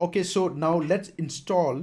Okay, so now let's install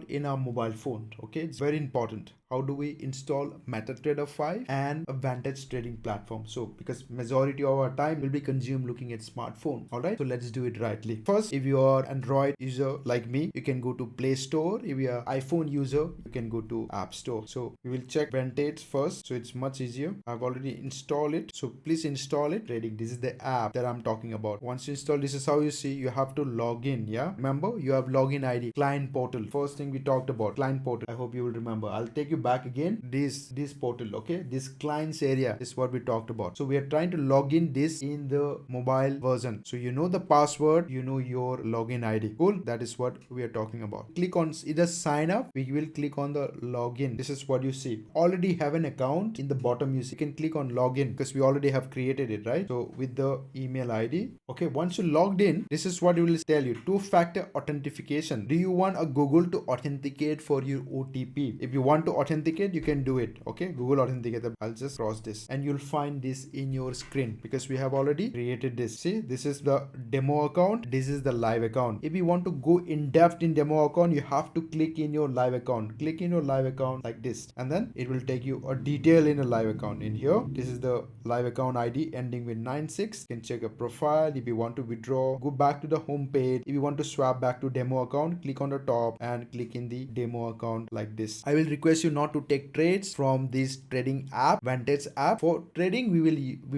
in our mobile phone. Okay, it's very important. How do we install MetaTrader 5 and a Vantage trading platform? So because majority of our time will be consumed looking at smartphone. All right, so let's do it rightly. First, if you are Android user like me, you can go to Play Store. If you are iPhone user, you can go to App Store. So we will check Vantage first, so it's much easier. I've already installed it, so please install it. Trading, this is the app that I'm talking about. Once you install, this is how you see. You have to log in. Yeah, remember you have login ID, client portal. First thing we talked about, client portal. I hope you will remember. I'll take you back again. This portal, okay, this clients area is what we talked about. So we are trying to log in this in the mobile version. So you know the password, you know your login ID. Cool, that is what we are talking about. Click on either sign up. We will click on the login. This is what you see. Already have an account. In the bottom you see, you can click on login because we already have created it, right? So with the email ID, okay, once you logged in, this is what it will tell you. Two-factor authentication. Do you want a Google to authenticate for your OTP? If you want to authenticate, you can do it. Okay, Google Authenticator. I'll just cross this and you'll find this in your screen because we have already created this. See, this is the demo account, this is the live account. If you want to go in depth in demo account, you have to click in your live account. Click in your live account like this, and then it will take you a detail in a live account. In here, this is the live account ID ending with 96. You can check a profile. If you want to withdraw, go back to the home page. If you want to swap back to demo account, click on the top and click in the demo account like this. I will request you not to take trades from this trading app, Vantage app. For trading, we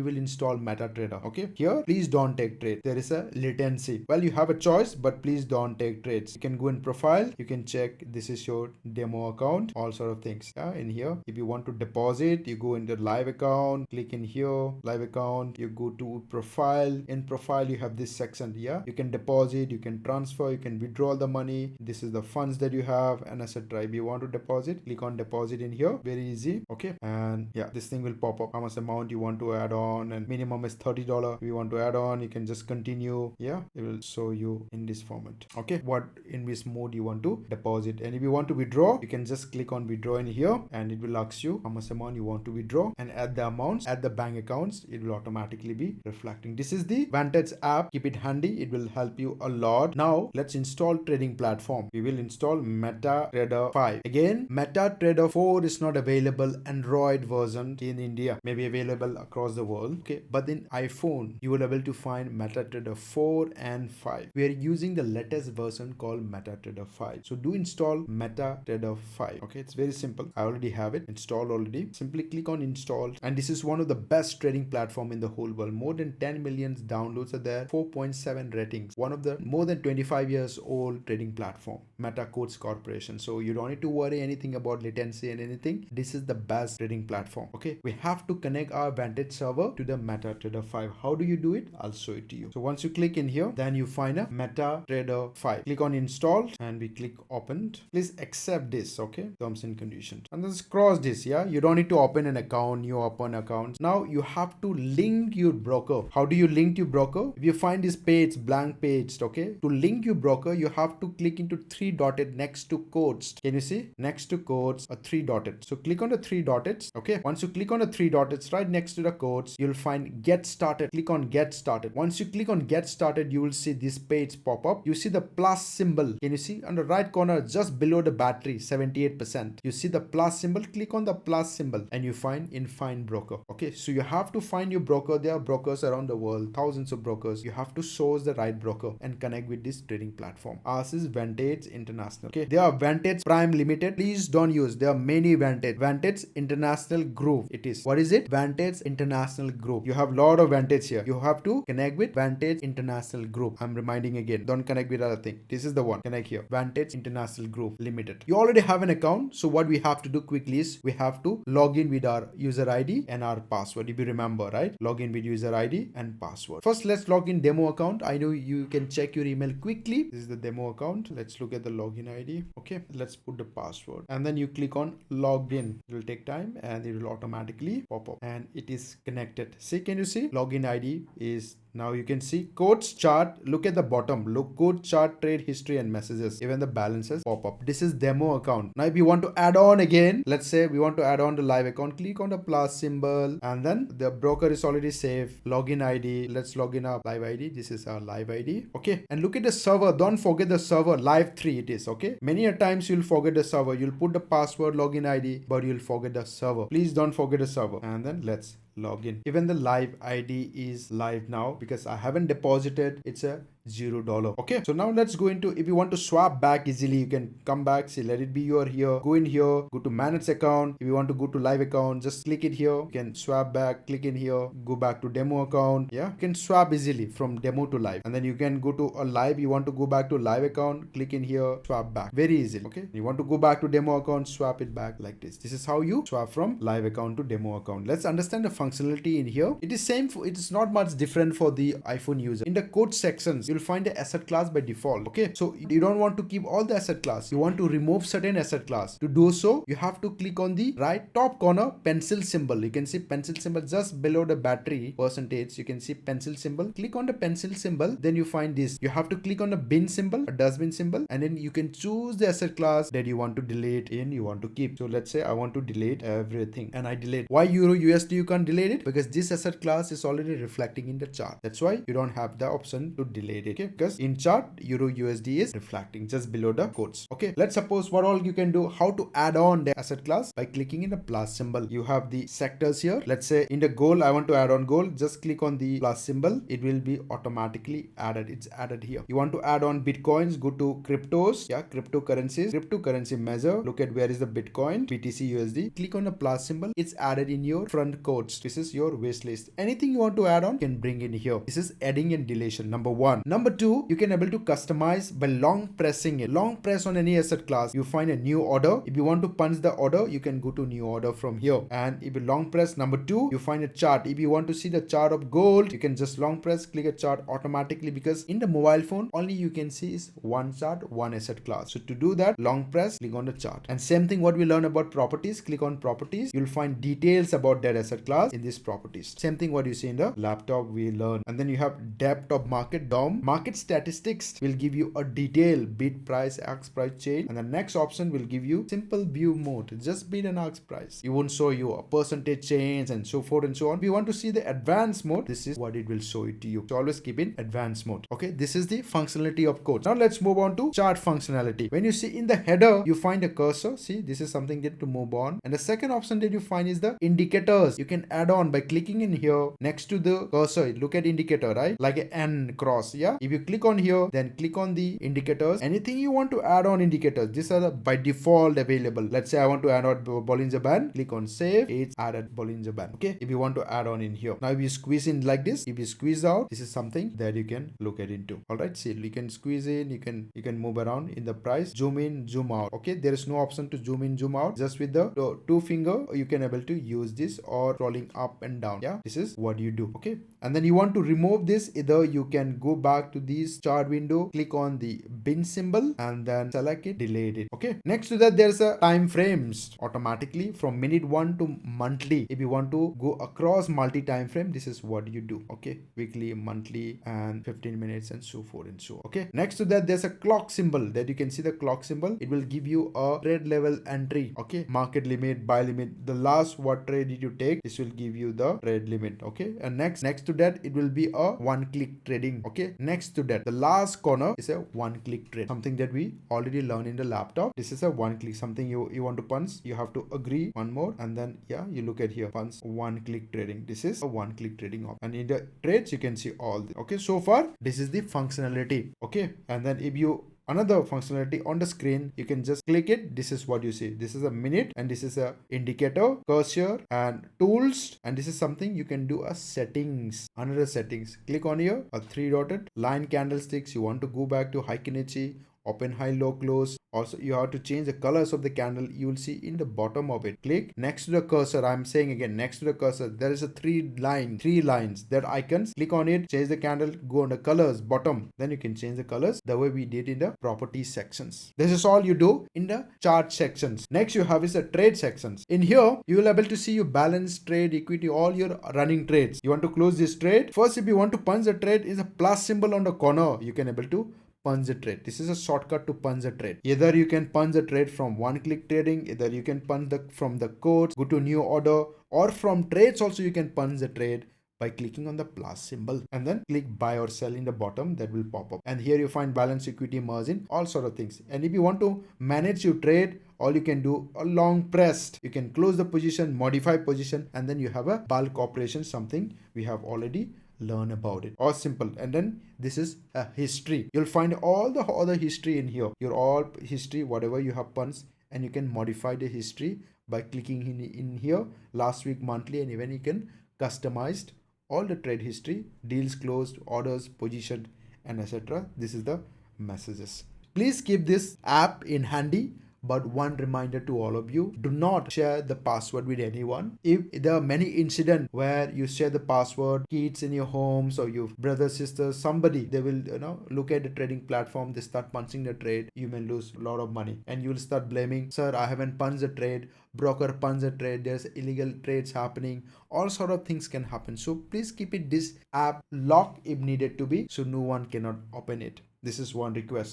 will install MetaTrader. Okay, here please don't take trade. There is a latency. Well, you have a choice, but please don't take trades. You can go in profile. You can check this is your demo account, all sort of things. Yeah, in here, if you want to deposit, you go into live account, click in here, live account. You go to profile. In profile, you have this section. Yeah, you can deposit, you can transfer, you can withdraw the money. This is the funds that you have, and etc. If you want to deposit, click on deposit in here. Very easy. Okay, and yeah, this thing will pop up. How much amount you want to add on, and minimum is $30. If you want to add on, you can just continue. Yeah, it will show you in this format. Okay, what in which mode you want to deposit, and if you want to withdraw, you can just click on withdraw in here, and it will ask you how much amount you want to withdraw, and add the amounts, add the bank accounts. It will automatically be reflecting. This is the Vantage app. Keep it handy. It will help you a lot. Now let's install trading platform. We will install MetaTrader 5. Again, MetaTrader 4 is not available Android version in India. Maybe available across the world. Okay, but in iPhone you will be able to find MetaTrader 4 and 5. We are using the latest version called MetaTrader 5. So do install MetaTrader 5. Okay, it's very simple. I already have it installed already. Simply click on install, and this is one of the best trading platform in the whole world. More than 10 million downloads are there, 4.7 ratings. One of the more than 25 years old trading platform, Meta Codes Corporation. So you don't need to worry anything about latency and anything. This is the best trading platform. Okay, we have to connect our Vantage server to the MetaTrader 5. How do you do it? I'll show it to you. So once you click in here, then you find a MetaTrader 5. Click on install, and we click opened. Please accept this. Okay, terms and conditions, and then cross this. Yeah, you don't need to open an account. You open accounts. Now you have to link your broker. How do you link your broker? If you find this page blank page, okay, to link your broker, you have to click into three dotted next to codes. Can you see next to codes a three dotted? So click on the three dotted. Okay, once you click on the three dotted right next to the codes, you'll find get started. Click on get started. Once you click on get started, you will see this page pop up. You see the plus symbol. Can you see on the right corner just below the battery 78%? You see the plus symbol. Click on the plus symbol and you find find broker. Okay, so you have to find your broker. There are brokers around the world, thousands of brokers. You have to source the right broker and connect with this trading platform. Ours is Vantage International. Okay, there are Vantage Prime Limited. Please don't use. There are many Vantage International Group. It is, what is it? Vantage International Group. You have lot of Vantage here. You have to connect with Vantage International Group. I'm reminding again, don't connect with other thing. This is the one. Connect here, Vantage International Group Limited. You already have an account, so what we have to do quickly is we have to log in with our user ID and our password. If you remember, right, log in with user ID and password. First, let's log in demo account. I know you can check your email quickly. This is the demo account. Let's look at the login ID. Okay, let's put the password, and then you click click on logged in. It will take time and it will automatically pop up and it is connected. See, can you see login ID is now you can see quotes chart. Look at the bottom. Look, quote chart, trade history and messages. Even the balances pop up. This is demo account. Now if you want to add on again, let's say we want to add on the live account, click on the plus symbol and then the broker is already saved. Login ID. Let's log in our live ID. This is our live ID. Okay. And look at the server. Don't forget the server. Live 3 it is. Okay. Many a times you'll forget the server. You'll put the password, login ID, but you'll forget the server. Please don't forget the server. And then let's login. Even the live ID is live now because I haven't deposited. It's a $0. Okay, so now let's go into, if you want to swap back easily, you can come back, say let it be your here, go in here, go to manage account. If you want to go to live account, just click it here. You can swap back, click in here, go back to demo account. Yeah, you can swap easily from demo to live, and then you can go to a live. You want to go back to live account, click in here, swap back, very easy. Okay, you want to go back to demo account, swap it back like this. This is how you swap from live account to demo account. Let's understand the functionality in here. It is same for, it is not much different for the iPhone user. In the code sections, you'll find the asset class by default. Okay, so you don't want to keep all the asset class. You want to remove certain asset class. To do so, you have to click on the right top corner pencil symbol. You can see pencil symbol just below the battery percentage. You can see pencil symbol. Click on the pencil symbol. Then you find this. You have to click on the bin symbol, a dustbin symbol, and then you can choose the asset class that you want to delete in, you want to keep. So let's say I want to delete everything and I delete. Why Euro USD you can't delete it? Because this asset class is already reflecting in the chart. That's why you don't have the option to delete it. Okay, because in chart Euro USD is reflecting just below the quotes. Okay, let's suppose what all you can do, how to add on the asset class by clicking in the plus symbol. You have the sectors here. Let's say in the gold I want to add on gold, just click on the plus symbol. It will be automatically added. It's added here. You want to add on bitcoins, go to cryptos. Yeah, cryptocurrencies, cryptocurrency measure. Look at where is the bitcoin, BTC USD. Click on the plus symbol. It's added in your front quotes. This is your wish list. Anything you want to add on, you can bring in here. This is adding and deletion, number one. Number two, you can able to customize by long pressing it. Long press on any asset class, you find a new order. If you want to punch the order, you can go to new order from here. And if you long press number two, you find a chart. If you want to see the chart of gold, you can just long press, click a chart automatically, because in the mobile phone only you can see is one chart, one asset class. So to do that, long press, click on the chart. And same thing what we learn about properties, click on properties. You'll find details about that asset class in this properties. Same thing what you see in the laptop we learn. And then you have depth of market, DOM. Market statistics will give you a detail, bid price, ask price change. And the next option will give you simple view mode, just bid and ask price. It won't show you a percentage change and so forth and so on. If you want to see the advanced mode, this is what it will show it to you. So always keep in advanced mode. Okay, this is the functionality of codes. Now let's move on to chart functionality. When you see in the header, you find a cursor. See, this is something that to move on. And the second option that you find is the indicators. You can add on by clicking in here next to the cursor. Look at indicator, right? Like an N cross. Yeah. If you click on here, then click on the indicators. Anything you want to add on indicators, these are the by default available. Let's say I want to add on Bollinger Band. Click on save. It's added Bollinger Band. Okay. If you want to add on in here. Now if you squeeze in like this, if you squeeze out, this is something that you can look at into. All right. See, you can squeeze in, you can move around in the price, zoom in, zoom out. Okay. There is no option to zoom in, zoom out. Just with the two finger, you can able to use this, or scrolling up and down. Yeah. This is what you do. Okay. And then you want to remove this, either you can go back to this chart window, click on the bin symbol and then select it, delete it. Okay. Next to that, there's a time frames automatically from minute 1 to monthly. If you want to go across multi time frame, this is what you do. Okay. Weekly, monthly, and 15 minutes and so forth and so on. Okay. Next to that, there's a clock symbol that you can see the clock symbol. It will give you a trade level entry. Okay. Market limit, buy limit. The last what trade did you take? This will give you the trade limit. Okay. And next to that, it will be a one-click trading. Okay. Next to that, the last corner is a one-click trade. Something that we already learned in the laptop. This is a one-click. Something you want to punch. You have to agree. One more, and then yeah, you look at here. Punch one-click trading. This is a one-click trading option. And in the trades, you can see all this. Okay. So far, this is the functionality. Okay. And then if you another functionality on the screen, you can just click it. This is what you see. This is a minute, and this is a indicator, cursor, and tools, and this is something you can do a settings. Another settings, click on here, a three dotted line candlesticks. You want to go back to Heikinchi open, high, low, close. Also you have to change the colors of the candle. You will see in the bottom of it. Click next to the cursor. I'm saying again, next to the cursor there is a three lines, that icons. Click on it, change the candle, go on the colors bottom, then you can change the colors the way we did in the properties sections. This is all you do in the chart sections. Next you have is the trade sections. In here you will able to see your balance, trade, equity, all your running trades. You want to close this trade. First, if you want to punch the trade, is a plus symbol on the corner. You can able to punch the trade. This is a shortcut to punch the trade. Either you can punch the trade from one click trading, either you can punch from the codes, go to new order, or from trades also you can punch the trade by clicking on the plus symbol and then click buy or sell in the bottom. That will pop up, and here you find balance, equity, margin, all sort of things. And if you want to manage your trade, all you can do a long pressed, you can close the position, modify position, and then you have a bulk operation, something we have already learn about it, or simple. And then this is a history. You'll find all the other history in here, your all history, whatever you have punched, and you can modify the history by clicking in here, last week, monthly, and even you can customize all the trade history, deals closed, orders, position, and etc. This is the messages. Please keep this app in handy. But one reminder to all of you, do not share the password with anyone. If there are many incidents where you share the password, kids in your homes or your brothers, sisters, somebody, they will look at the trading platform, they start punching the trade, you may lose a lot of money, and you will start blaming, sir, I haven't punched the trade, broker punched the trade, there's illegal trades happening, all sort of things can happen. So please keep it this app locked if needed to be, so no one cannot open it. This is one request.